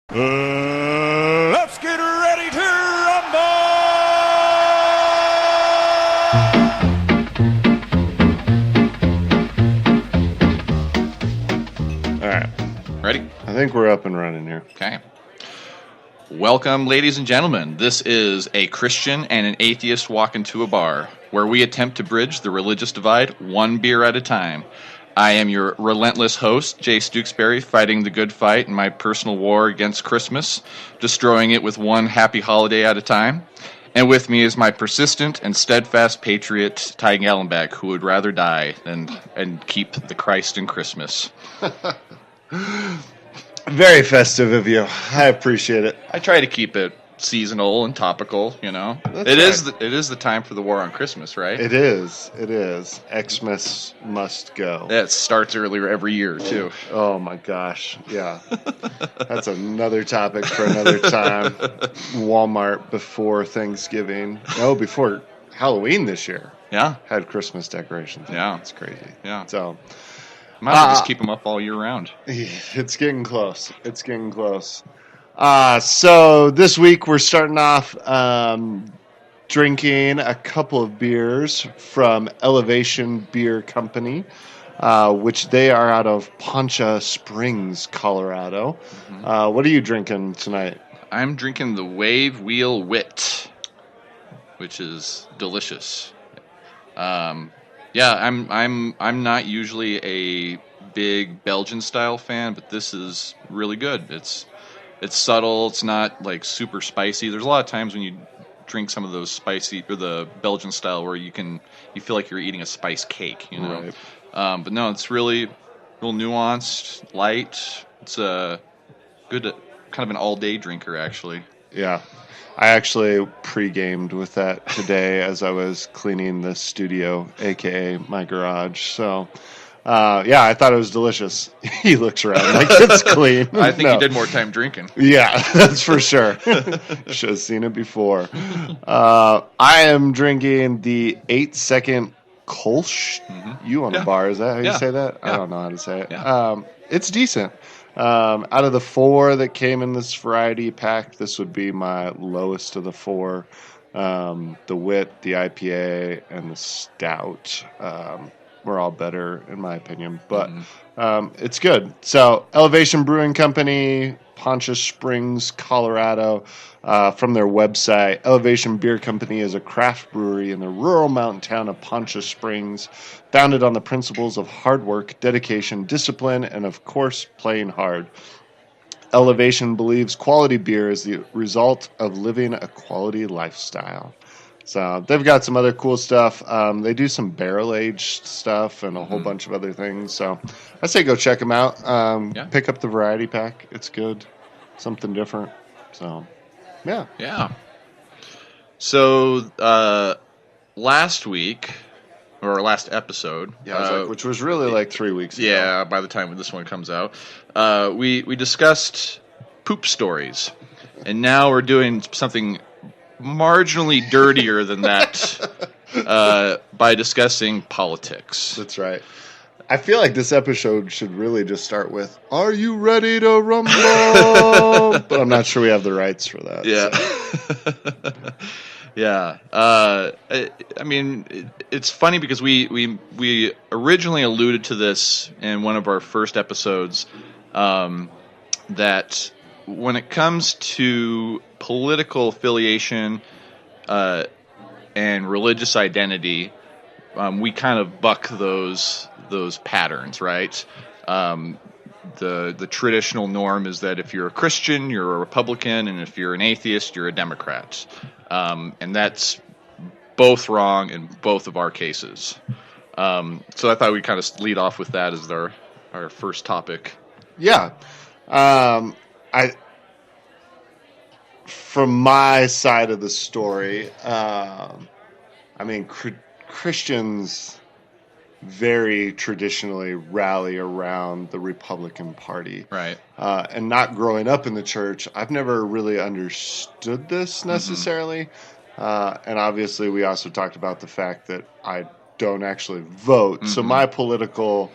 Let's get ready to rumble! All right. Ready? I think we're up and running here. Okay. Welcome, ladies and gentlemen. This is a Christian and an atheist walk into a bar, where we attempt to bridge the religious divide one beer at a time. I am your relentless host, Jay Stooksbury, fighting the good fight in my personal war against Christmas, destroying it with one happy holiday at a time. And with me is my persistent and steadfast patriot, Ty Gallenbeck, who would rather die than and keep the Christ in Christmas. Very festive of you. I appreciate it. I try to keep it seasonal and topical, you know. That's It is the time for the war on Christmas, right? It is. Xmas must go. That starts earlier every year, too. Oh my gosh. Yeah. That's another topic for another time. Walmart before Thanksgiving. No, before Halloween this year. Yeah. Had Christmas decorations. Yeah. It's crazy. Yeah. So Might as well just keep them up all year round. it's getting close. So this week we're starting off drinking a couple of beers from Elevation Beer Company, which they are out of Poncha Springs, Colorado. Mm-hmm. What are you drinking tonight? I'm drinking the Wave Wheel Wit, which is delicious. I'm not usually a big Belgian style fan, but this is really good. It's subtle. It's not like super spicy. There's a lot of times when you drink some of those spicy or the Belgian style where you feel like you're eating a spice cake, you know. Right. But no, it's really real nuanced, light. It's a good kind of an all-day drinker, actually. Yeah. I actually pre-gamed with that today as I was cleaning the studio, aka my garage. So, I thought it was delicious. He looks around like it's clean. I think you did more time drinking. Yeah, that's for sure. Should have seen it before. I am drinking the 8-second Kolsch. Mm-hmm. You on the bar, is that how you say that? Yeah. I don't know how to say it. Yeah. It's decent. Out of the 4 that came in this variety pack, this would be my lowest of the 4. The Wit, the IPA, and the Stout were all better, in my opinion. But it's good. So, Elevation Brewing Company, Poncha Springs, Colorado. From their website, Elevation Beer Company is a craft brewery in the rural mountain town of Poncha Springs, founded on the principles of hard work, dedication, discipline, and of course, playing hard. Elevation believes quality beer is the result of living a quality lifestyle. So they've got some other cool stuff. They do some barrel-aged stuff and a whole bunch of other things. So I say go check them out. Pick up the variety pack. It's good. Something different. So, yeah. Yeah. So last week, or last episode, which was really like 3 weeks ago. Yeah, by the time this one comes out, we discussed poop stories, and now we're doing something marginally dirtier than that by discussing politics. That's right. I feel like this episode should really just start with, "Are you ready to rumble?" But I'm not sure we have the rights for that. Yeah. So. Yeah. I mean, it's funny because we originally alluded to this in one of our first episodes, that when it comes to political affiliation and religious identity, we kind of buck those patterns, right? The traditional norm is that if you're a Christian, you're a Republican, and if you're an atheist, you're a Democrat. And that's both wrong in both of our cases. So I thought we'd kind of lead off with that as our first topic. Yeah. From my side of the story, Christians very traditionally rally around the Republican Party. Right. And not growing up in the church, I've never really understood this necessarily. And obviously we also talked about the fact that I don't actually vote. So my political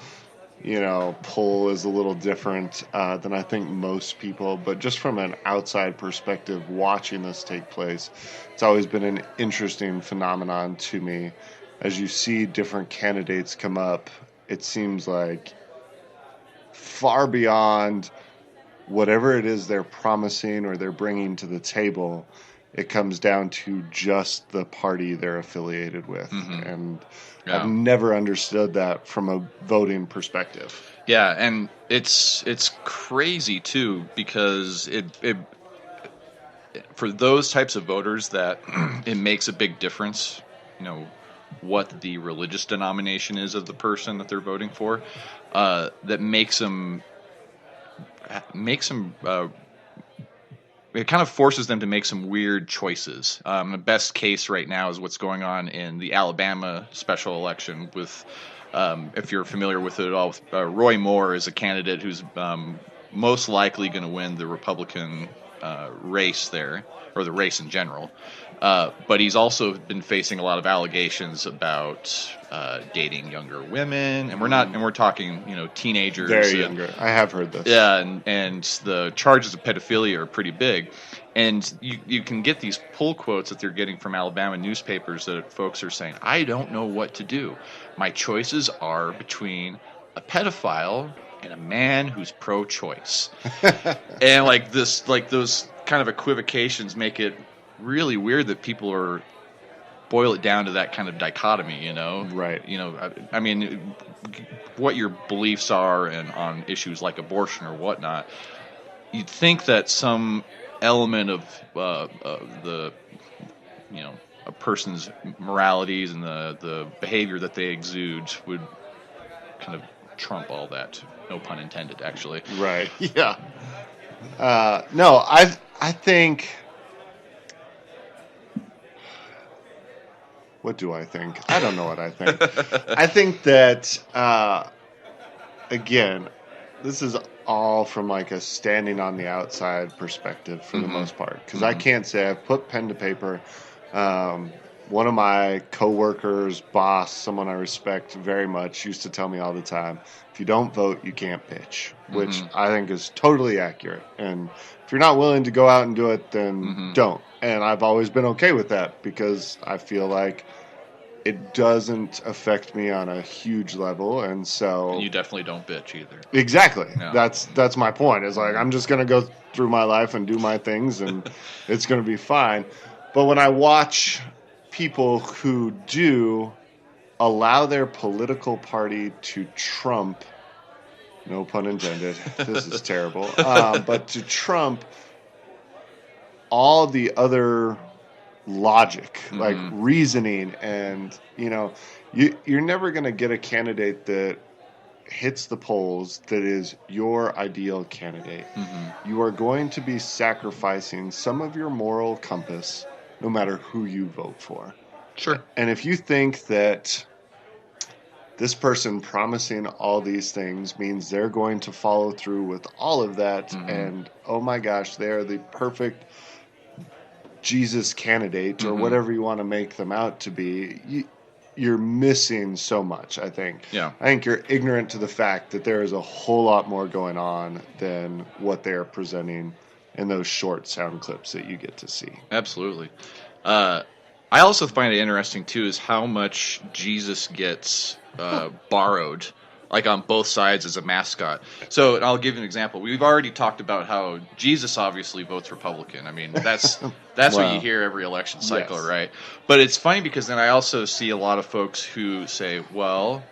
poll is a little different than I think most people. But just from an outside perspective, watching this take place, it's always been an interesting phenomenon to me. As you see different candidates come up, it seems like far beyond whatever it is they're promising or they're bringing to the table, it comes down to just the party they're affiliated with. Mm-hmm. And Yeah. I've never understood that from a voting perspective. Yeah, and it's crazy too, because it for those types of voters that it makes a big difference, what the religious denomination is of the person that they're voting for, that makes them it kind of forces them to make some weird choices. The best case right now is what's going on in the Alabama special election with, if you're familiar with it at all, Roy Moore is a candidate who's most likely going to win the Republican race there, or the race in general. But he's also been facing a lot of allegations about dating younger women, and we're talking teenagers, very younger. I have heard this. Yeah, and the charges of pedophilia are pretty big, and you can get these pull quotes that they're getting from Alabama newspapers that folks are saying, "I don't know what to do. My choices are between a pedophile and a man who's pro-choice," and those kind of equivocations make it really weird that people boil it down to that kind of dichotomy, Right. I mean, what your beliefs are and on issues like abortion or whatnot, you'd think that some element of the, a person's moralities and the behavior that they exude would kind of trump all that. No pun intended, actually. Right. Yeah. No, I think. What do I think? I don't know what I think. I think that, again, this is all from like a standing on the outside perspective for the most part. Because I can't say I've put pen to paper. One of my coworkers, boss, someone I respect very much, used to tell me all the time, if you don't vote, you can't bitch, which I think is totally accurate. And if you're not willing to go out and do it, then don't. And I've always been okay with that because I feel like it doesn't affect me on a huge level. And so And you definitely don't bitch either. Exactly. Yeah. That's my point. It's like I'm just going to go through my life and do my things and it's going to be fine. But when I watch people who do allow their political party to trump, no pun intended, this is terrible, but to trump all the other logic, like reasoning, and you're never going to get a candidate that hits the polls that is your ideal candidate. You are going to be sacrificing some of your moral compass no matter who you vote for. Sure. And if you think that this person promising all these things means they're going to follow through with all of that, and oh my gosh, they are the perfect Jesus candidate or whatever you want to make them out to be, you're missing so much, I think. Yeah. I think you're ignorant to the fact that there is a whole lot more going on than what they're presenting in those short sound clips that you get to see. Absolutely. I also find it interesting, too, is how much Jesus gets borrowed, like on both sides as a mascot. So I'll give you an example. We've already talked about how Jesus obviously votes Republican. I mean, that's what you hear every election cycle, Yes. right? But it's funny because then I also see a lot of folks who say, well,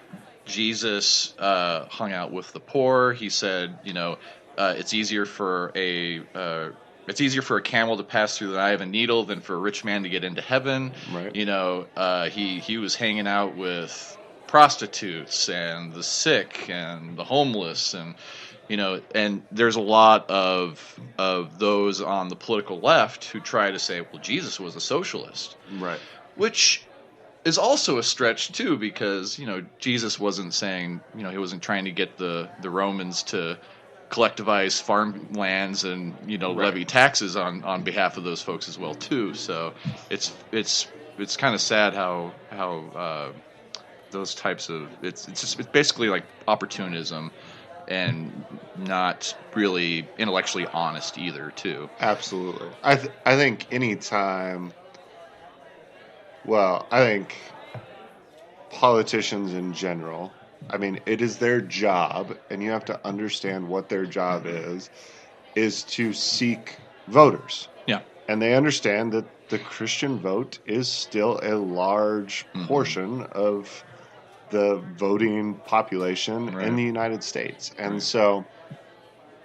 Jesus hung out with the poor. He said, it's easier for a camel to pass through the eye of a needle than for a rich man to get into heaven. Right. He was hanging out with prostitutes and the sick and the homeless, and and there's a lot of those on the political left who try to say, well, Jesus was a socialist, Right. which is also a stretch too, because Jesus wasn't saying, he wasn't trying to get the Romans to collectivize farmlands and levy taxes on behalf of those folks as well too. So it's kind of sad how those types of it's basically like opportunism and not really intellectually honest either, too. Absolutely. I think anytime. Well, I think politicians in general. I mean, it is their job, and you have to understand what their job is to seek voters. Yeah. And they understand that the Christian vote is still a large portion of the voting population in the United States. And so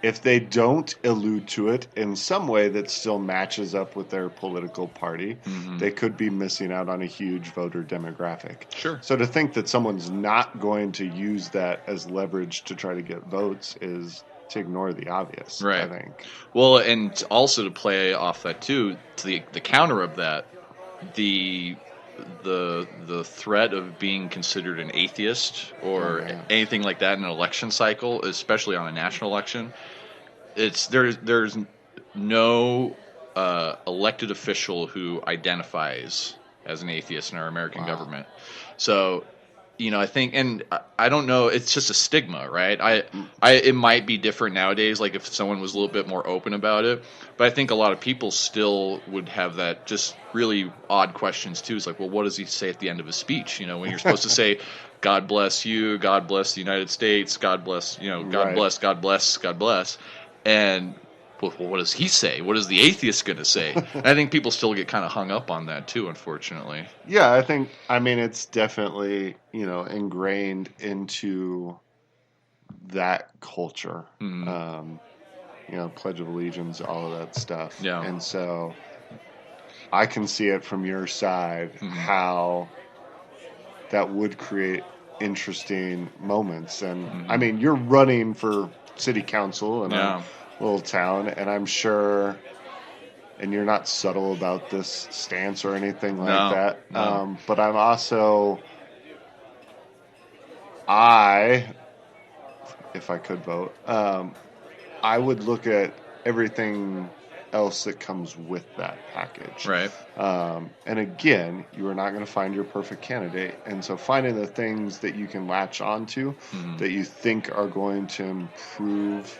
if they don't allude to it in some way that still matches up with their political party, they could be missing out on a huge voter demographic. Sure. So to think that someone's not going to use that as leverage to try to get votes is to ignore the obvious, right. I think. Well, and also to play off that too, to the counter of that, the threat of being considered an atheist or anything like that in an election cycle, especially on a national election, there's no elected official who identifies as an atheist in our American government. So, I think, and I don't know, it's just a stigma, right? It might be different nowadays, like if someone was a little bit more open about it, but I think a lot of people still would have that just really odd questions too. It's like, well, what does he say at the end of his speech? When you're supposed to say, God bless you, God bless the United States, God bless, God bless, God bless, God bless. And well, what does he say? What is the atheist going to say? And I think people still get kind of hung up on that too, unfortunately. Yeah, I mean, it's definitely, ingrained into that culture. Pledge of Allegiance, all of that stuff. Yeah. And so I can see it from your side how that would create interesting moments. And I mean, you're running for city council in a little town, and I'm sure, and you're not subtle about this stance or anything like that. No. But I'm also, if I could vote, I would look at everything else that comes with that package. Right. And again, you are not going to find your perfect candidate. And so finding the things that you can latch onto that you think are going to improve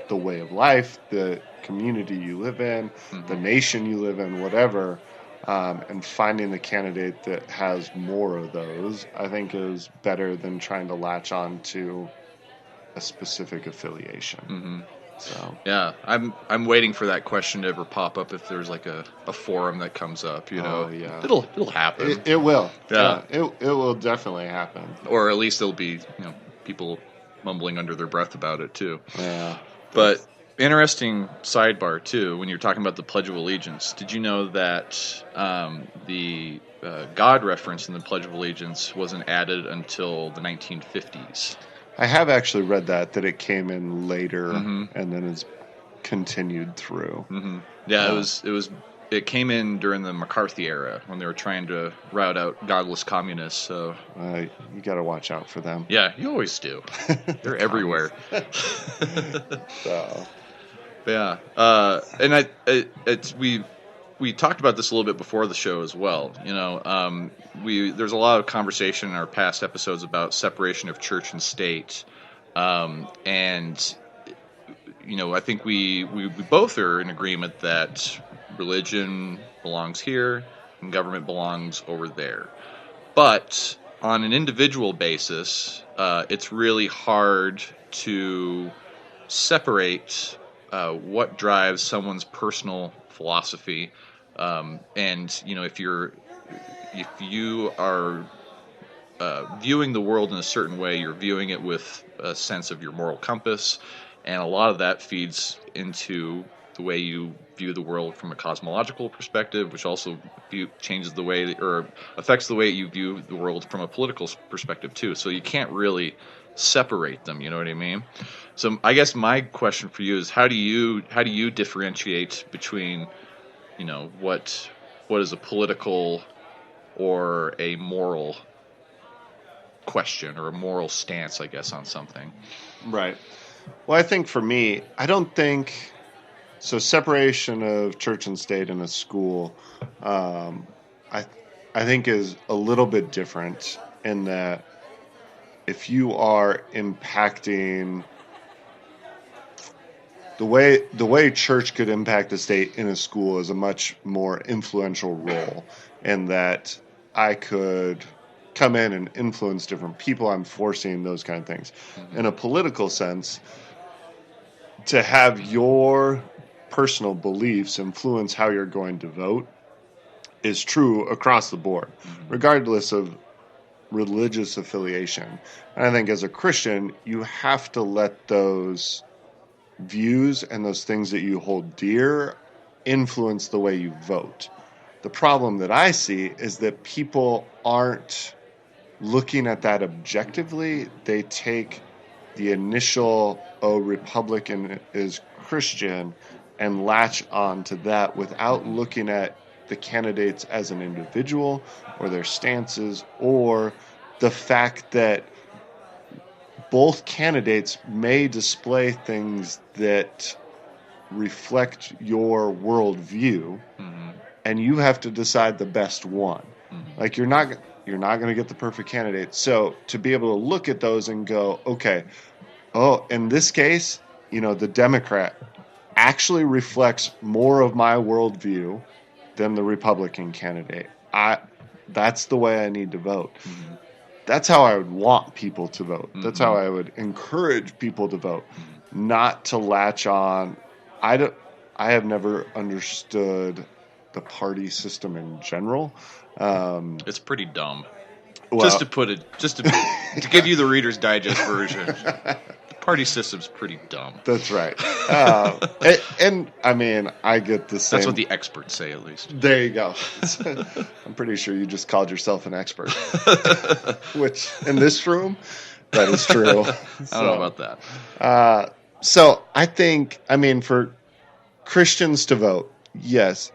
the way of life, the community you live in, the nation you live in, whatever, and finding the candidate that has more of those, I think is better than trying to latch on to a specific affiliation. So yeah, I'm waiting for that question to ever pop up if there's like a forum that comes up, It'll happen. It will. Yeah. It will definitely happen. Or at least there'll be, people mumbling under their breath about it too. Yeah. But interesting sidebar too, when you're talking about the Pledge of Allegiance, did you know that the God reference in the Pledge of Allegiance wasn't added until the 1950s? I have actually read that it came in later and then is continued through. Yeah, it came in during the McCarthy era when they were trying to rout out godless communists. So you got to watch out for them. Yeah, you always do. They're everywhere. So. Yeah, and we talked about this a little bit before the show as well. There's a lot of conversation in our past episodes about separation of church and state, and I think we both are in agreement that religion belongs here and government belongs over there. But on an individual basis, it's really hard to separate what drives someone's personal philosophy. And if you are viewing the world in a certain way, you're viewing it with a sense of your moral compass, and a lot of that feeds into the way you view the world from a cosmological perspective, which also changes the way or affects the way you view the world from a political perspective too. So you can't really separate them. You know what I mean? So I guess my question for you is, how do you differentiate between what is a political or a moral question or a moral stance, I guess, on something? Right. Well, I think for me, I don't think so. Separation of church and state in a school, I think is a little bit different in that if you are impacting the way church could impact the state in a school is a much more influential role, in that I could come in and influence different people. I'm forcing those kind of things. In a political sense, to have your personal beliefs influence how you're going to vote is true across the board, regardless of religious affiliation. And I think as a Christian, you have to let those views and those things that you hold dear influence the way you vote. The problem that I see is that people aren't looking at that objectively. They take the initial, Republican is Christian, and latch on to that without looking at the candidates as an individual or their stances, or the fact that both candidates may display things that reflect your worldview, and you have to decide the best one. Like you're not going to get the perfect candidate. So to be able to look at those and go, okay, in this case, the Democrat actually reflects more of my worldview than the Republican candidate. That's the way I need to vote. That's how I would want people to vote. That's how I would encourage people to vote, not to latch on. I have never understood the party system in general. It's pretty dumb. Well, to give you the Reader's Digest version, the party system's pretty dumb. That's right. And I mean, I get the same. That's what the experts say, at least. There you go. I'm pretty sure you just called yourself an expert. Which, in this room, that is true. I don't know about that. So I think, for Christians to vote, yes,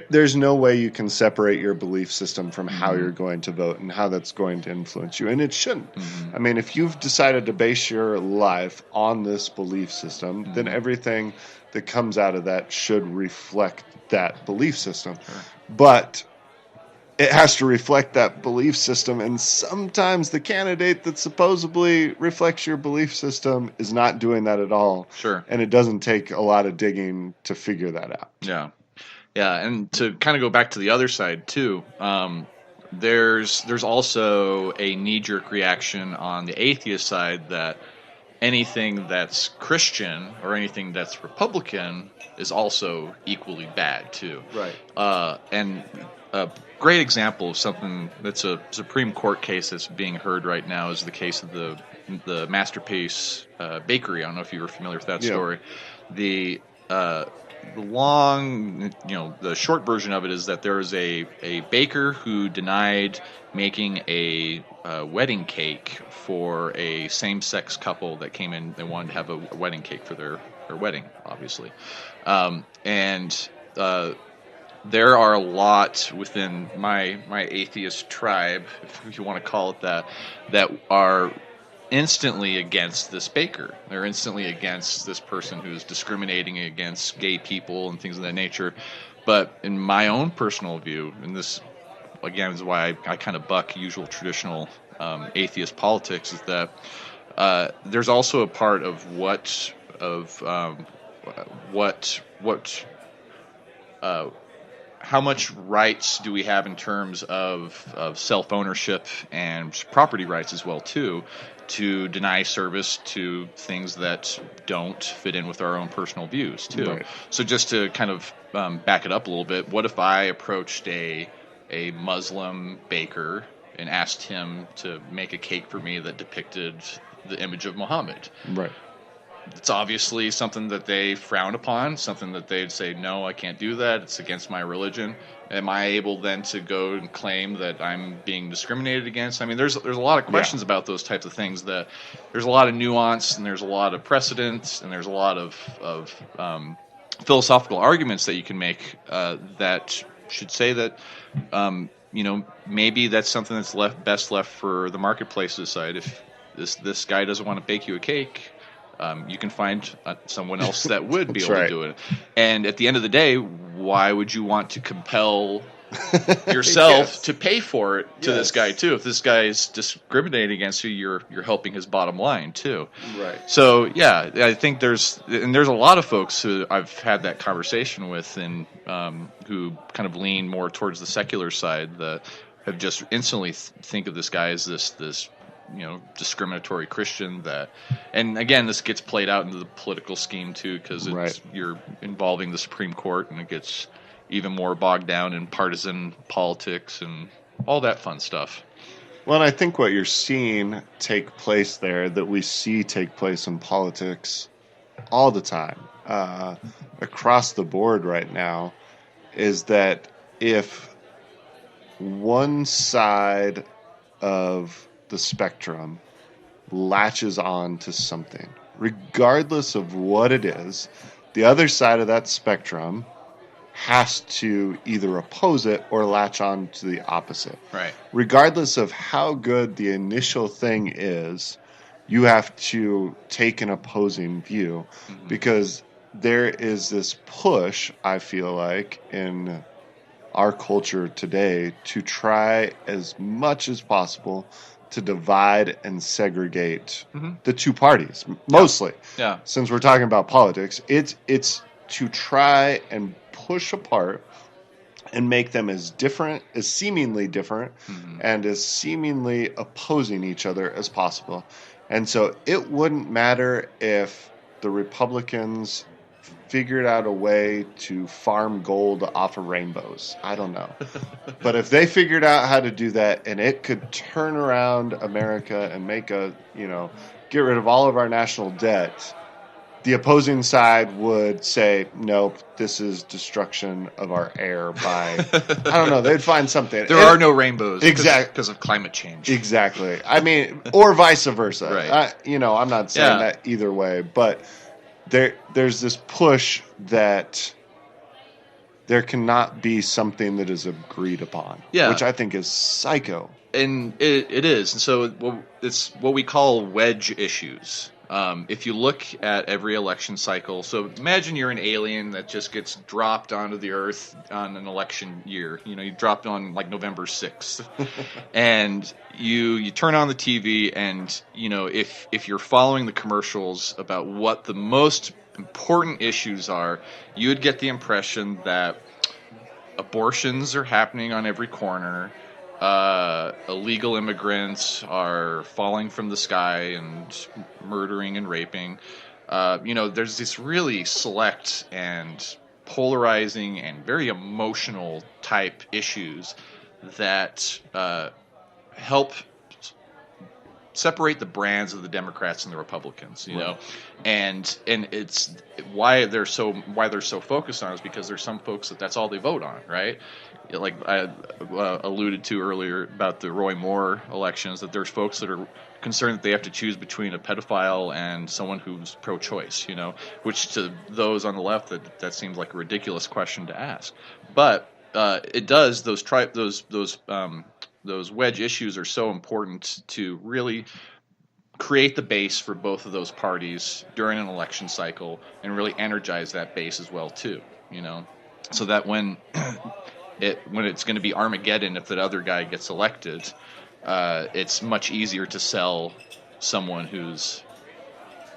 there's no way you can separate your belief system from how you're going to vote and how that's going to influence you. And it shouldn't. If you've decided to base your life on this belief system, then everything that comes out of that should reflect that belief system. Sure. But it has to reflect that belief system, and sometimes the candidate that supposedly reflects your belief system is not doing that at all. Sure. And it doesn't take a lot of digging to figure that out. Yeah. Yeah, and to kind of go back to the other side too, there's also a knee-jerk reaction on the atheist side that anything that's Christian or anything that's Republican is also equally bad too. Right. And a great example of something that's a Supreme Court case that's being heard right now is the case of the Masterpiece Bakery. I don't know if you were familiar with that story. The short version of it is that there is a baker who denied making a wedding cake for a same-sex couple that came in. They wanted to have a wedding cake for their wedding, obviously. And there are a lot within my atheist tribe, if you want to call it that are instantly against this baker. They're instantly against this person who's discriminating against gay people and things of that nature. But in my own personal view, and this again is why I kind of buck usual traditional atheist politics, is that there's also a part of how much rights do we have in terms of self-ownership and property rights as well too, to deny service to things that don't fit in with our own personal views too. Right. So just to kind of back it up a little bit, what if I approached a Muslim baker and asked him to make a cake for me that depicted the image of Muhammad? Right. It's obviously something that they frown upon, something that they'd say, no, I can't do that. It's against my religion. Am I able then to go and claim that I'm being discriminated against? I mean, there's a lot of questions about those types of things. That there's a lot of nuance, and there's a lot of precedents, and there's a lot of philosophical arguments that you can make that should say that maybe that's something that's best left for the marketplace to decide. If this guy doesn't want to bake you a cake, you can find someone else that would be able to do it. And at the end of the day, why would you want to compel yourself Yes. to pay for it to this Yes. guy too. If this guy is discriminating against you, you're helping his bottom line too. Right. So yeah, I think there's a lot of folks who I've had that conversation with, and who kind of lean more towards the secular side, that have just instantly think of this guy as this discriminatory Christian. That, and again, this gets played out into the political scheme too, because Right. you're involving the Supreme Court, and it gets even more bogged down in partisan politics and all that fun stuff. Well, and I think what you're seeing take place there, that we see take place in politics all the time, across the board right now, is that if one side of the spectrum latches on to something, regardless of what it is, the other side of that spectrum has to either oppose it or latch on to the opposite. Right. Regardless of how good the initial thing is, you have to take an opposing view, because there is this push, I feel like, in our culture today to try as much as possible to divide and segregate the two parties, mostly. Yeah. Since we're talking about politics, it's to try and push apart and make them as different, as seemingly different, and as seemingly opposing each other as possible. And so it wouldn't matter if the Republicans figured out a way to farm gold off of rainbows. I don't know. But if they figured out how to do that, and it could turn around America and make get rid of all of our national debt, the opposing side would say, nope, this is destruction of our air by, I don't know, they'd find something. There are no rainbows, Exactly. because of climate change. Exactly. I mean, or vice versa. Right. I'm not saying that either way, but there's this push that there cannot be something that is agreed upon, which I think is psycho. And it is. And so it's what we call wedge issues. If you look at every election cycle, so imagine you're an alien that just gets dropped onto the earth on an election year. You dropped on like November 6th, and you turn on the TV, and if you're following the commercials about what the most important issues are, you would get the impression that abortions are happening on every corner. Illegal immigrants are falling from the sky and murdering and raping. There's this really select and polarizing and very emotional type issues that help separate the brands of the Democrats and the Republicans, know, and it's why they're so focused on it is because there's some folks that's all they vote on, right? Like I alluded to earlier about the Roy Moore elections, that there's folks that are concerned that they have to choose between a pedophile and someone who's pro-choice, which to those on the left that seems like a ridiculous question to ask, but it does. Those wedge issues are so important to really create the base for both of those parties during an election cycle and really energize that base as well too, so that when it's going to be Armageddon if that other guy gets elected, it's much easier to sell someone who's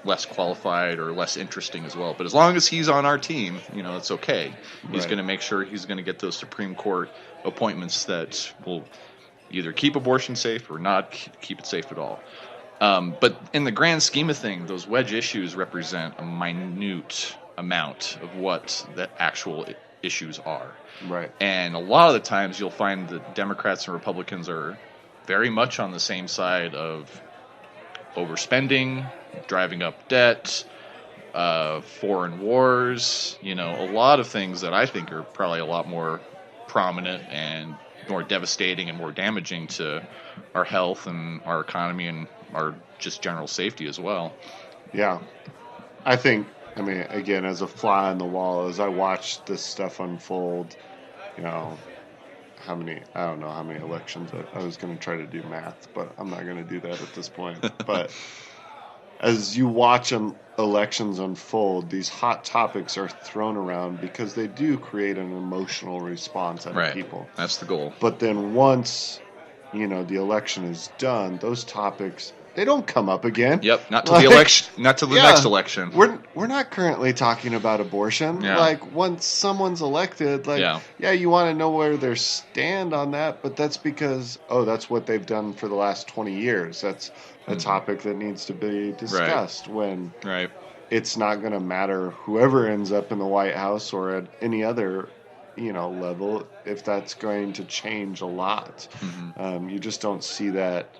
less qualified or less interesting as well. But as long as he's on our team, it's okay. He's going to make sure he's going to get those Supreme Court appointments that will either keep abortion safe or not keep it safe at all. But in the grand scheme of things, those wedge issues represent a minute amount of what the actual issues are. Right. And a lot of the times you'll find that Democrats and Republicans are very much on the same side of overspending, driving up debt, foreign wars, a lot of things that I think are probably a lot more prominent and more devastating and more damaging to our health and our economy and our just general safety as well. Yeah. I mean, again, as a fly on the wall, as I watched this stuff unfold, I don't know how many elections. I was going to try to do math, but I'm not going to do that at this point. But as you watch elections unfold, these hot topics are thrown around because they do create an emotional response out of people. That's the goal. But then once, the election is done, those topics, they don't come up again. Yep, not till the election, not till the next election. We're not currently talking about abortion. Yeah. Like, once someone's elected, you want to know where they stand on that, but that's because, that's what they've done for the last 20 years. That's a topic that needs to be discussed when it's not going to matter whoever ends up in the White House or at any other level, if that's going to change a lot. You just don't see that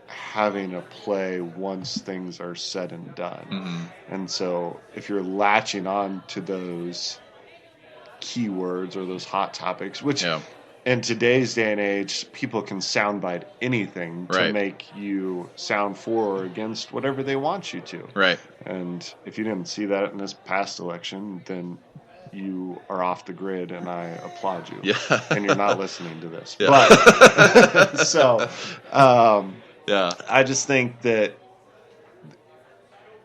having a play once things are said and done. And so if you're latching on to those keywords or those hot topics, which in today's day and age, people can soundbite anything to make you sound for or against whatever they want you to. Right. And if you didn't see that in this past election, then you are off the grid, and I applaud you. Yeah. And you're not listening to this. Yeah. But so I just think that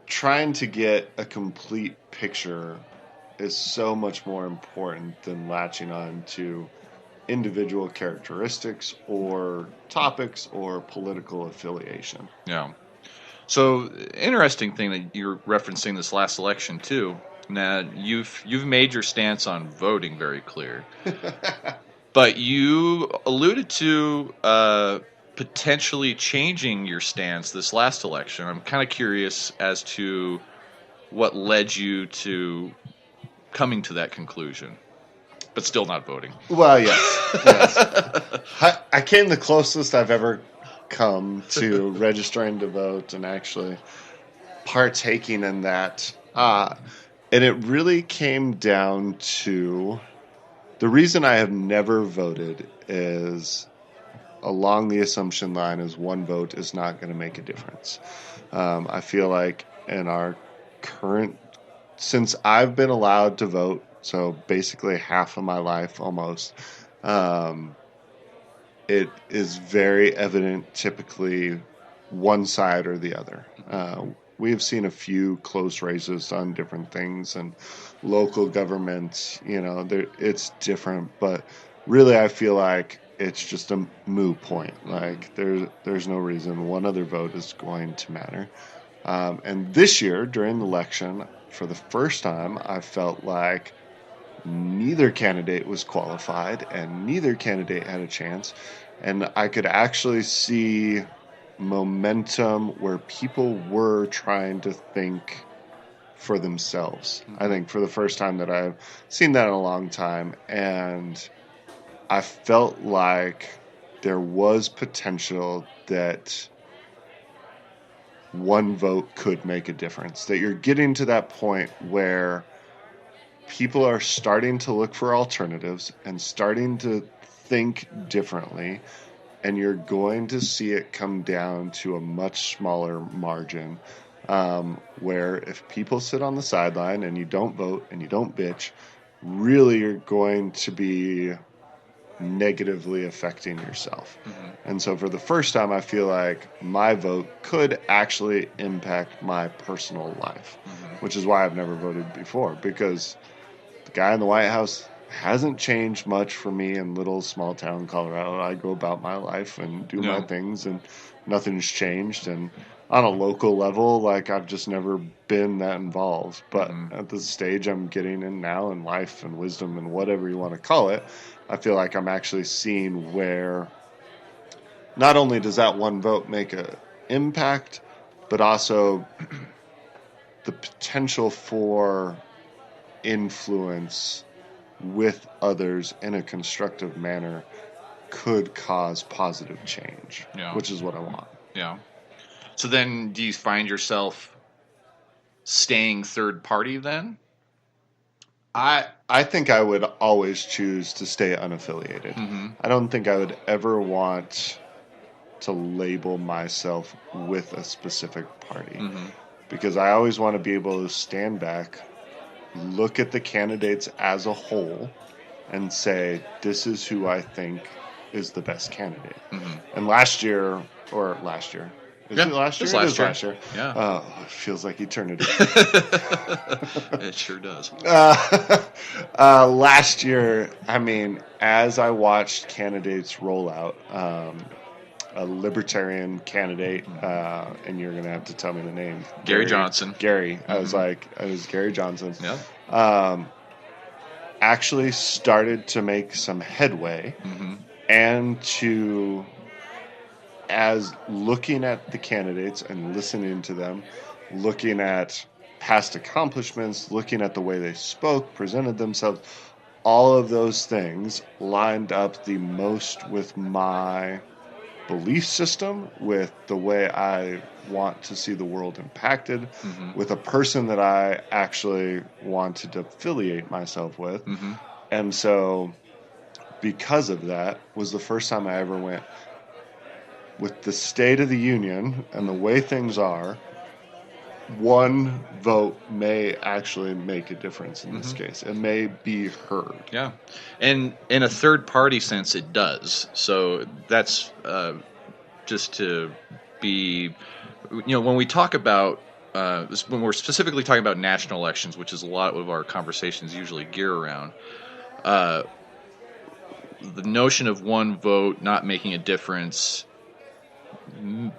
trying to get a complete picture is so much more important than latching on to individual characteristics or topics or political affiliation. Yeah. So, interesting thing that you're referencing this last election too. Now, you've made your stance on voting very clear, but you alluded to potentially changing your stance this last election. I'm kind of curious as to what led you to coming to that conclusion, but still not voting. Well, yes. I came the closest I've ever come to registering to vote and actually partaking in that. And it really came down to the reason I have never voted is along the assumption line is one vote is not going to make a difference. I feel like in our current, since I've been allowed to vote, so basically half of my life almost, it is very evident typically one side or the other. We have seen a few close races on different things, and local government, it's different. But really, I feel like it's just a moot point. Like there's no reason one other vote is going to matter. And this year, during the election, for the first time, I felt like neither candidate was qualified and neither candidate had a chance. And I could actually see momentum where people were trying to think for themselves. I think for the first time that I've seen that in a long time. And I felt like there was potential that one vote could make a difference. That you're getting to that point where people are starting to look for alternatives and starting to think differently, and you're going to see it come down to a much smaller margin, where if people sit on the sideline and you don't vote and you don't bitch, really you're going to be negatively affecting yourself. And so for the first time, I feel like my vote could actually impact my personal life, which is why I've never voted before, because the guy in the White House hasn't changed much for me in little small town Colorado. I go about my life and do my things, and nothing's changed. And on a local level, like, I've just never been that involved. But at the stage I'm getting in now in life and wisdom and whatever you want to call it, I feel like I'm actually seeing where not only does that one vote make an impact, but also the potential for influence with others in a constructive manner could cause positive change, which is what I want. Yeah. So then do you find yourself staying third party then? I think I would always choose to stay unaffiliated. I don't think I would ever want to label myself with a specific party, because I always want to be able to stand back, look at the candidates as a whole, and say, this is who I think is the best candidate. And last year, Is it last year? It It was is last year. last year. Yeah. Oh, it feels like eternity. It sure does. Last year, I mean, as I watched candidates roll out, a libertarian candidate, and you're going to have to tell me the name. Gary Johnson. Gary. Mm-hmm. I was like, it was Gary Johnson. Yeah. Actually started to make some headway, and as looking at the candidates and listening to them, looking at past accomplishments, looking at the way they spoke, presented themselves, all of those things lined up the most with my belief system, with the way I want to see the world impacted, with a person that I actually wanted to affiliate myself with. And so because of that was the first time I ever went, with the State of the Union and the way things are, one vote may actually make a difference in this case. It may be heard. Yeah. And in a third-party sense, it does. So that's just to be, when we talk about, when we're specifically talking about national elections, which is a lot of our conversations usually gear around, the notion of one vote not making a difference,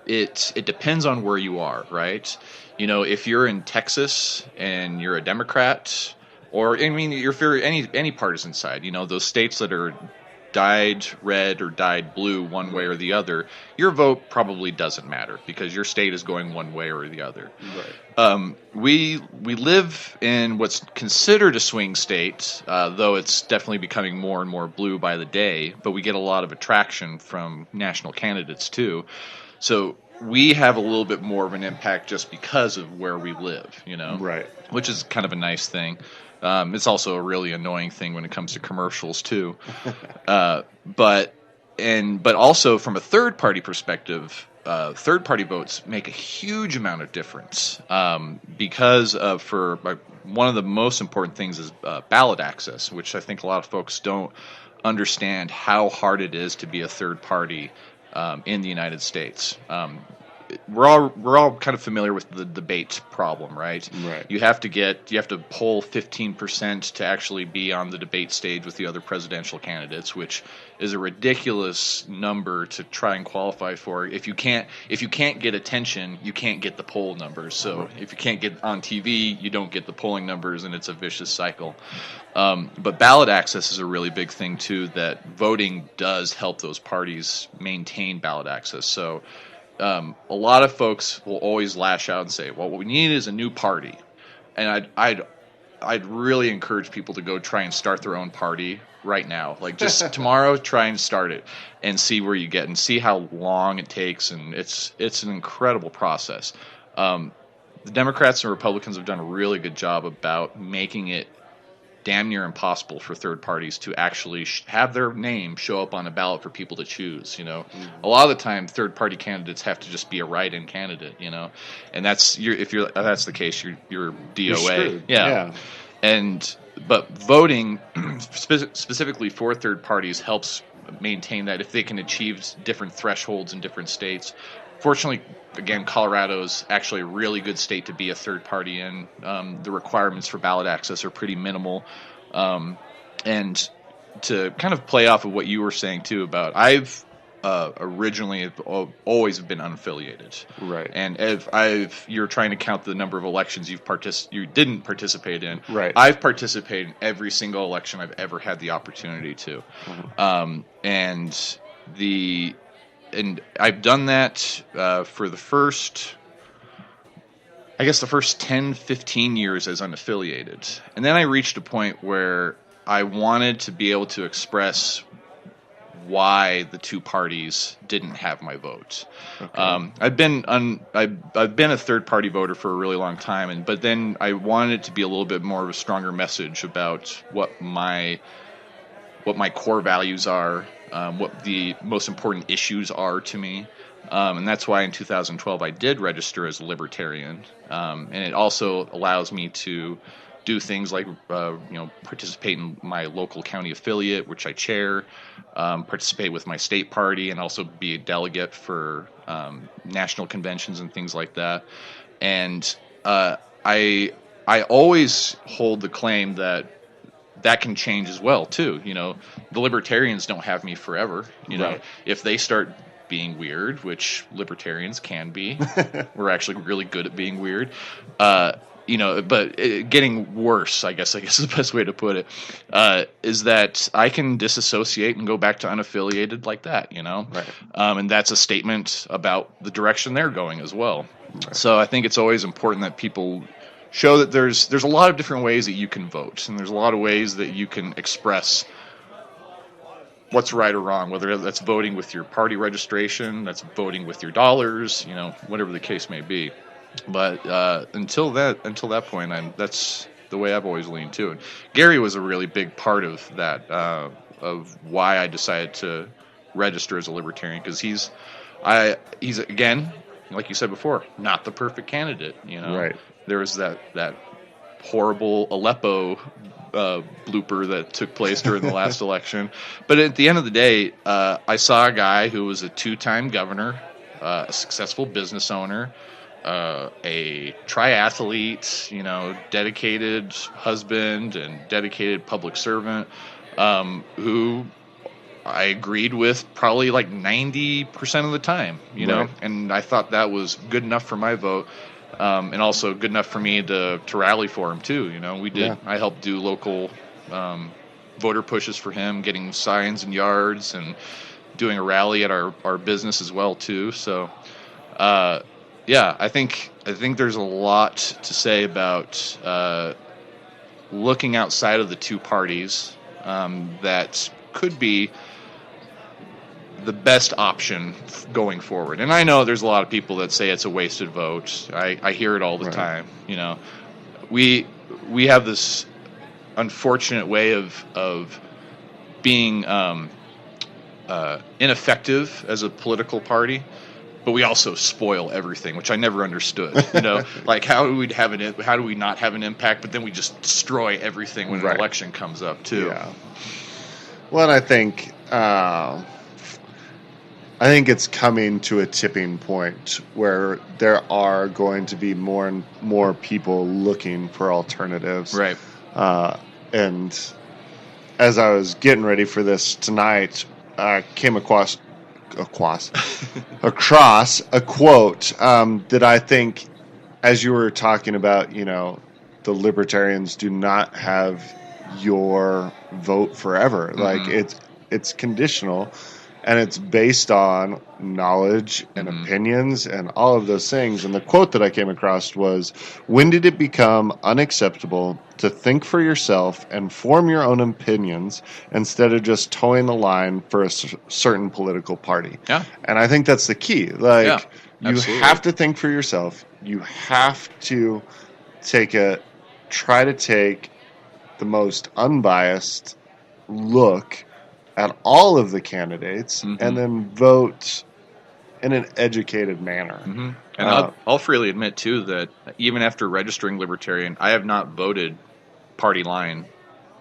it depends on where you are, right? If you're in Texas and you're a Democrat, or if you're any partisan side, those states that are dyed red or dyed blue one way or the other, your vote probably doesn't matter because your state is going one way or the other. Right. We live in what's considered a swing state, though it's definitely becoming more and more blue by the day, but we get a lot of attraction from national candidates too. So we have a little bit more of an impact just because of where we live, Right. Which is kind of a nice thing. It's also a really annoying thing when it comes to commercials too. But also from a third party perspective, third party votes make a huge amount of difference because one of the most important things is ballot access, which I think a lot of folks don't understand how hard it is to be a third party in the United States. We're all kind of familiar with the debate problem, right? Right. You have to poll 15% to actually be on the debate stage with the other presidential candidates, which is a ridiculous number to try and qualify for. If you can't get attention, you can't get the poll numbers. So if you can't get on TV, you don't get the polling numbers, and it's a vicious cycle. But ballot access is a really big thing too. That voting does help those parties maintain ballot access. So a lot of folks will always lash out and say, well, what we need is a new party. And I'd really encourage people to go try and start their own party right now. Like just tomorrow, try and start it and see where you get and see how long it takes. And it's an incredible process. The Democrats and Republicans have done a really good job about making it damn near impossible for third parties to actually have their name show up on a ballot for people to choose. A lot of the time, third party candidates have to just be a write-in candidate. And that's if that's the case, you're DOA. Yeah. But voting specifically for third parties helps maintain that if they can achieve different thresholds in different states. Fortunately, again, Colorado's actually a really good state to be a third party in. The requirements for ballot access are pretty minimal. And to kind of play off of what you were saying too about, I've originally always been unaffiliated. Right. And if you're trying to count the number of elections you didn't participate in. Right. I've participated in every single election I've ever had the opportunity to. And I've done that for the first 10, 15 years as unaffiliated. And then I reached a point where I wanted to be able to express why the two parties didn't have my vote. Okay. I've been a third party voter for a really long time, but then I wanted it to be a little bit more of a stronger message about what my core values are. What the most important issues are to me. And that's why in 2012 I did register as a libertarian. And it also allows me to do things like participate in my local county affiliate, which I chair, participate with my state party, and also be a delegate for national conventions and things like that. And I always hold the claim that can change as well too. The libertarians don't have me forever. Right. If they start being weird, which libertarians can be, we're actually really good at being weird. But getting worse, I guess is the best way to put it, is that I can disassociate and go back to unaffiliated like that, Right. And that's a statement about the direction they're going as well. Right. So I think it's always important that people show that there's a lot of different ways that you can vote, and there's a lot of ways that you can express what's right or wrong, whether that's voting with your party registration, that's voting with your dollars, whatever the case may be. But until that point, that's the way I've always leaned too. And Gary was a really big part of that, of why I decided to register as a libertarian, because he's again, like you said before, not the perfect candidate. Right. There was that horrible Aleppo blooper that took place during the last election. But at the end of the day, I saw a guy who was a 2-time governor, a successful business owner, a triathlete, dedicated husband and dedicated public servant, who I agreed with probably like 90% of the time, Right. and I thought that was good enough for my vote. And also good enough for me to rally for him too. We did. Yeah. I helped do local voter pushes for him, getting signs in yards and doing a rally at our business as well too. So, I think there's a lot to say about looking outside of the two parties that could be the best option going forward. And I know there's a lot of people that say it's a wasted vote. I hear it all the Right. time. We have this unfortunate way of being ineffective as a political party, but we also spoil everything, which I never understood. Like how do we not have an impact, but then we just destroy everything when Right. an election comes up too. Yeah. Well, and I think it's coming to a tipping point where there are going to be more and more people looking for alternatives. Right. And as I was getting ready for this tonight, I came across a quote that I think, as you were talking about, the libertarians do not have your vote forever. Mm-hmm. Like it's conditional. And it's based on knowledge and Mm-hmm. opinions and all of those things. And the quote that I came across was, "When did it become unacceptable to think for yourself and form your own opinions instead of just towing the line for a certain political party?" Yeah. And I think that's the key. Like, Yeah, you absolutely. have to think for yourself. You have to try to take the most unbiased look at all of the candidates, Mm-hmm. and then vote in an educated manner. Mm-hmm. And I'll freely admit too that even after registering libertarian, I have not voted party line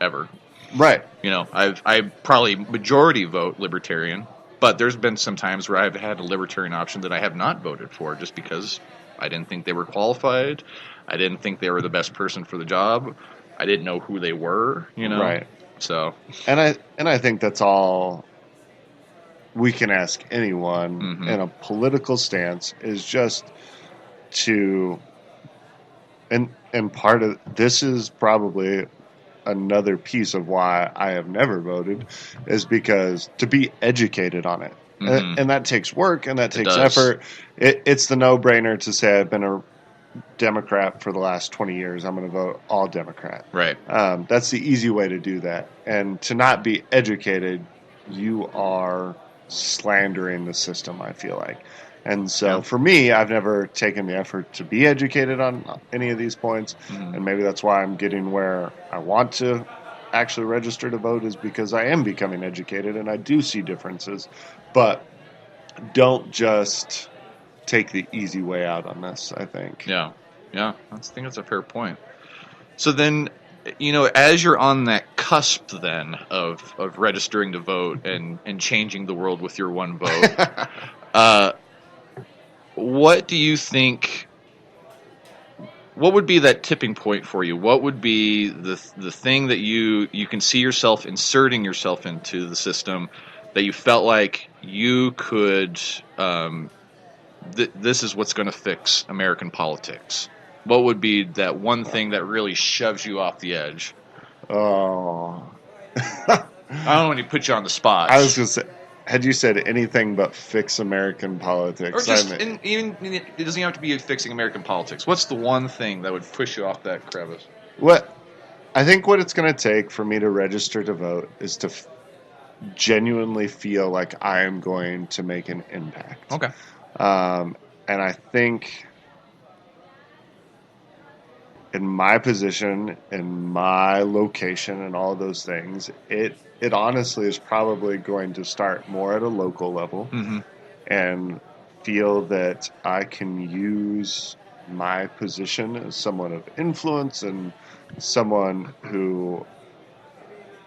ever. Right. I probably majority vote libertarian, but there's been some times where I've had a libertarian option that I have not voted for just because I didn't think they were qualified. I didn't think they were the best person for the job. I didn't know who they were. Right. So, And I think that's all we can ask anyone Mm-hmm. in a political stance, is just to, and part of this is probably another piece of why I have never voted, is because to be educated on it. Mm-hmm. And that takes work and that takes does. effort. It's the no-brainer to say I've been a Democrat for the last 20 years. I'm going to vote all Democrat. right. That's the easy way to do that. And to not be educated, you are slandering the system, I feel like. And so Yeah. for me, I've never taken the effort to be educated on any of these points. Mm-hmm. And maybe that's why I'm getting where I want to actually register to vote, is because I am becoming educated and I do see differences. But don't just take the easy way out on this, I think. Yeah. I think that's a fair point. So then, as you're on that cusp then of registering to vote and changing the world with your one vote, what do you think? What would be that tipping point for you? What would be the thing that you can see yourself inserting yourself into the system that you felt like you could? This is what's going to fix American politics. What would be that one thing that really shoves you off the edge? Oh, I don't know when you put you on the spot. I was going to say, had you said anything but fix American politics? Or just, even it doesn't have to be fixing American politics. What's the one thing that would push you off that crevice? I think what it's going to take for me to register to vote is to genuinely feel like I am going to make an impact. Okay. And I think in my position, in my location, and all those things, it honestly is probably going to start more at a local level, and feel that I can use my position as someone of influence and someone who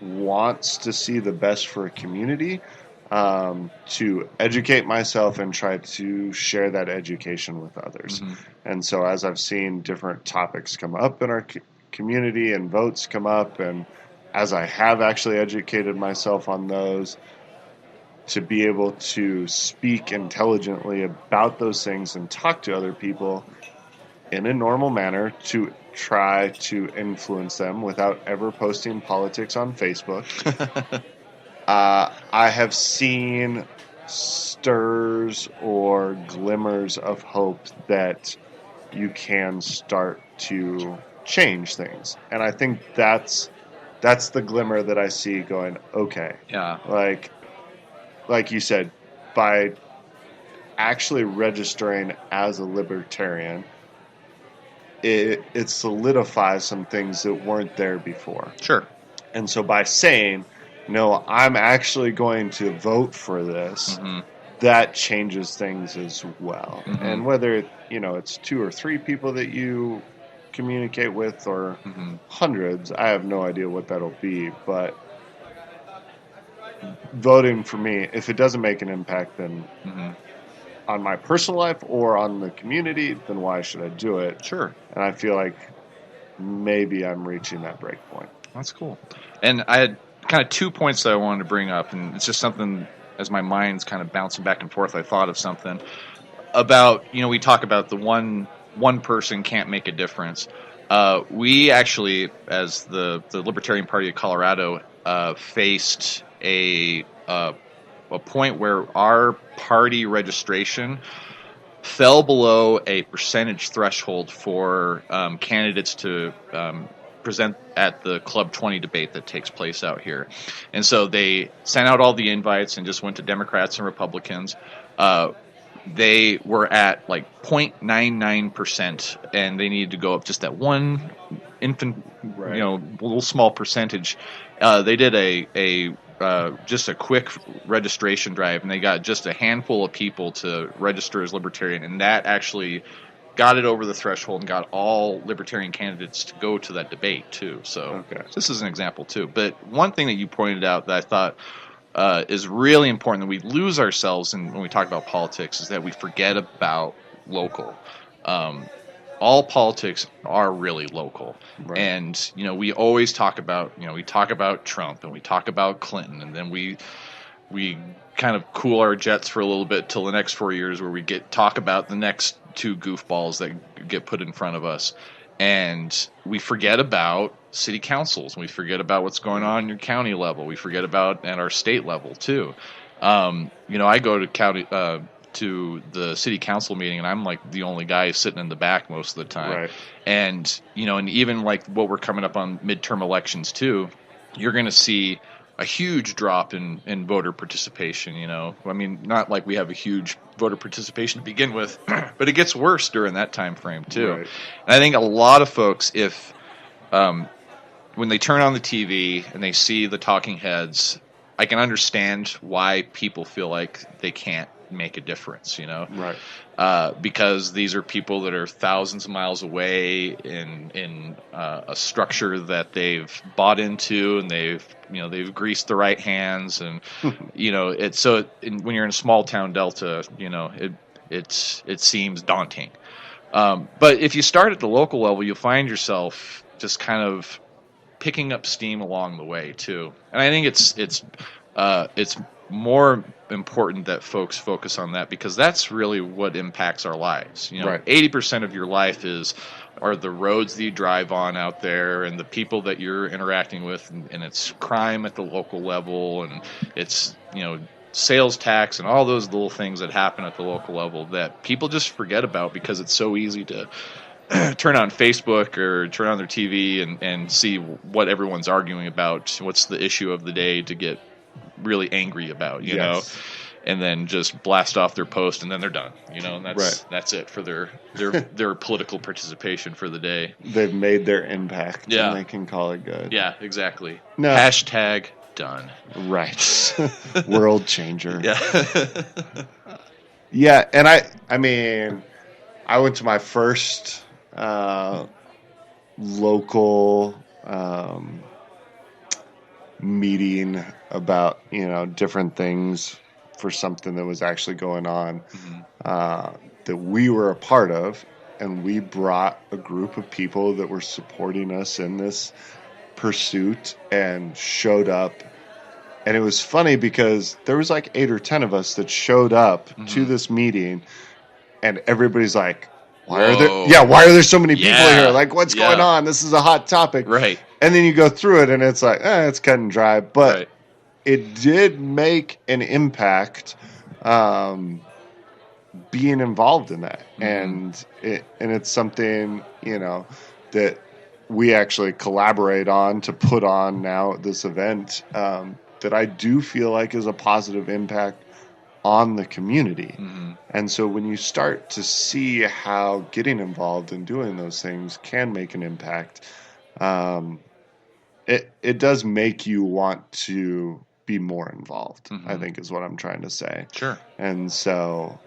wants to see the best for a community, to educate myself and try to share that education with others. And so as I've seen different topics come up in our community and votes come up, and as I have actually educated myself on those, to be able to speak intelligently about those things and talk to other people in a normal manner to try to influence them without ever posting politics on Facebook. I have seen stirs or glimmers of hope that you can start to change things. And I think that's the glimmer that I see going, okay. Yeah. Like you said, by actually registering as a libertarian, it solidifies some things that weren't there before. Sure. And so by saying, no, I'm actually going to vote for this, that changes things as well. And whether it's 2 or 3 people that you communicate with, or hundreds, I have no idea what that'll be. But voting for me, if it doesn't make an impact, then on my personal life or on the community, then why should I do it? Sure. And I feel like maybe I'm reaching that break point. That's cool. And I had kind of 2 points that I wanted to bring up, and it's just something as my mind's kind of bouncing back and forth. I thought of something about, we talk about the one person can't make a difference. We actually, as the Libertarian Party of Colorado, faced a point where our party registration fell below a percentage threshold for candidates to present at the Club 20 debate that takes place out here. And so they sent out all the invites and just went to Democrats and Republicans. They were at like 0.99%, and they needed to go up just that one little small percentage. They did just a quick registration drive, and they got just a handful of people to register as Libertarian, and that actually got it over the threshold and got all Libertarian candidates to go to that debate too. So This is an example too. But one thing that you pointed out that I thought is really important that we lose ourselves in when we talk about politics is that we forget about local. All politics are really local. Right. And, we always talk about, we talk about Trump and we talk about Clinton, and then we kind of cool our jets for a little bit till the next 4 years where we talk about the next 2 goofballs that get put in front of us. And we forget about city councils. We forget about what's going on in your county level. We forget about at our state level too. I go to the city council meeting, and I'm like the only guy sitting in the back most of the time. Right. And and even like what we're coming up on midterm elections too, you're going to see a huge drop in voter participation. I mean, not like we have a huge voter participation to begin with, but it gets worse during that time frame too. Right. And I think a lot of folks, if when they turn on the TV and they see the talking heads, I can understand why people feel like they can't make a difference, Right. Because these are people that are thousands of miles away in a structure that they've bought into, and they've greased the right hands, and when you're in a small town Delta, it seems daunting. But if you start at the local level, you'll find yourself just kind of picking up steam along the way too. And I think it's more important that folks focus on that, because that's really what impacts our lives. Right. 80% of your life are the roads that you drive on out there, and the people that you're interacting with, and it's crime at the local level, and it's sales tax and all those little things that happen at the local level that people just forget about, because it's so easy to turn on Facebook or turn on their TV and see what everyone's arguing about, what's the issue of the day to get really angry about, Yes. and then just blast off their post, and then they're done, and that's it for their political participation for the day. They've made their impact, Yeah. and they can call it good. Yeah, exactly. No. Hashtag done. Right. World changer. Yeah. Yeah, and I mean, I went to my first local meeting about different things for something that was actually going on, that we were a part of, and we brought a group of people that were supporting us in this pursuit and showed up. And it was funny because there was like 8 or 10 of us that showed up to this meeting, and everybody's like, why are there so many people here? Like, what's going on? This is a hot topic. Right. And then you go through it, and it's like, it's cut and dry. But it did make an impact being involved in that. And it's something, that we actually collaborate on to put on now at this event, that I do feel like is a positive impact on the community. And so when you start to see how getting involved and doing those things can make an impact, it does make you want to be more involved, I think is what I'm trying to say. Sure. And so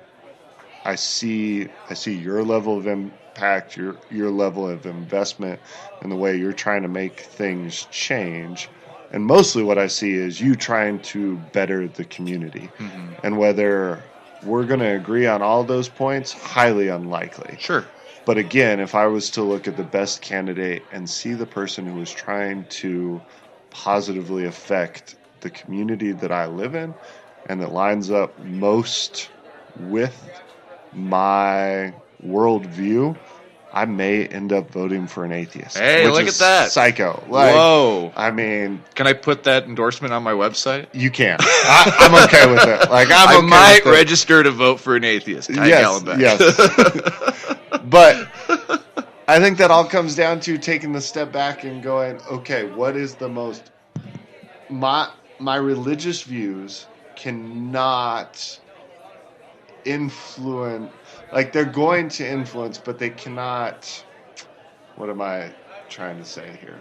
I see your level of impact, your level of investment, and the way you're trying to make things change. And mostly what I see is you trying to better the community. And whether we're going to agree on all those points, highly unlikely. Sure. But again, if I was to look at the best candidate and see the person who is trying to positively affect the community that I live in, and that lines up most with my worldview, I may end up voting for an atheist. Hey, look at that. Psycho. Whoa. I mean, can I put that endorsement on my website? You can. I'm okay with it. I might register to vote for an atheist. Yes. But I think that all comes down to taking the step back and going, okay, what is the most... My religious views cannot influence... Like, they're going to influence, but they cannot... What am I trying to say here?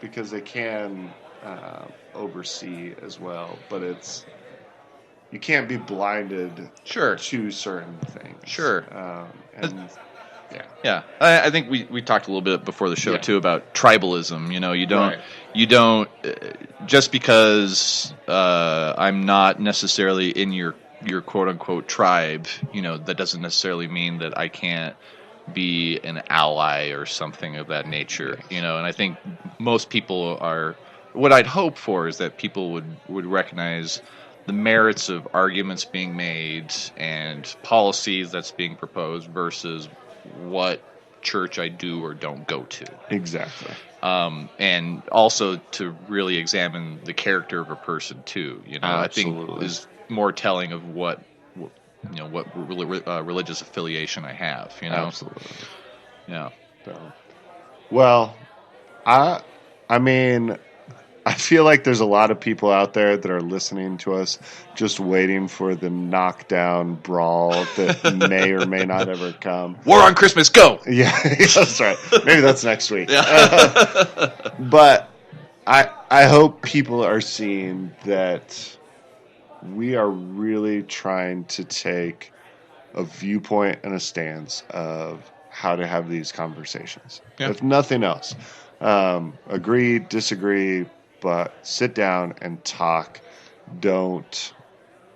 Because they can oversee as well, but it's... You can't be blinded to certain things. Sure. Yeah. I think we talked a little bit before the show too about tribalism. You don't just because I'm not necessarily in your quote unquote tribe, that doesn't necessarily mean that I can't be an ally or something of that nature. And I think most people are, what I'd hope for is that people would recognize the merits of arguments being made and policies that's being proposed versus what church I do or don't go to. Exactly. And also to really examine the character of a person too. I think is more telling of what religious affiliation I have. Absolutely. Yeah. Well, I mean, I feel like there's a lot of people out there that are listening to us just waiting for the knockdown brawl that may or may not ever come. War on Christmas, go! Yeah, that's right. Maybe that's next week. Yeah. But I hope people are seeing that we are really trying to take a viewpoint and a stance of how to have these conversations. Yeah. If nothing else, agree, disagree, but sit down and talk. Don't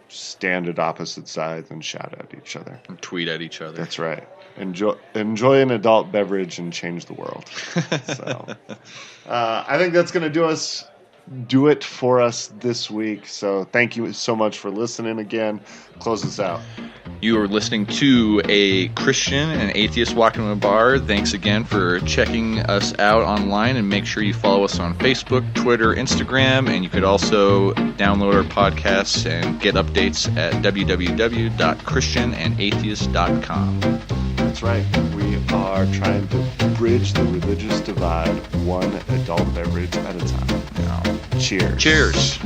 stand at opposite sides and shout at each other. And tweet at each other. That's right. Enjoy an adult beverage and change the world. So, I think that's going to do it for us this week. So thank you so much for listening again. Close us out. You are listening to a Christian and atheist walking to a bar. Thanks again for checking us out online, and make sure you follow us on Facebook, Twitter, Instagram, and you could also download our podcasts and get updates at www.christianatheist.com. That's right. We are trying to bridge the religious divide one adult beverage at a time. Now, Cheers. cheers.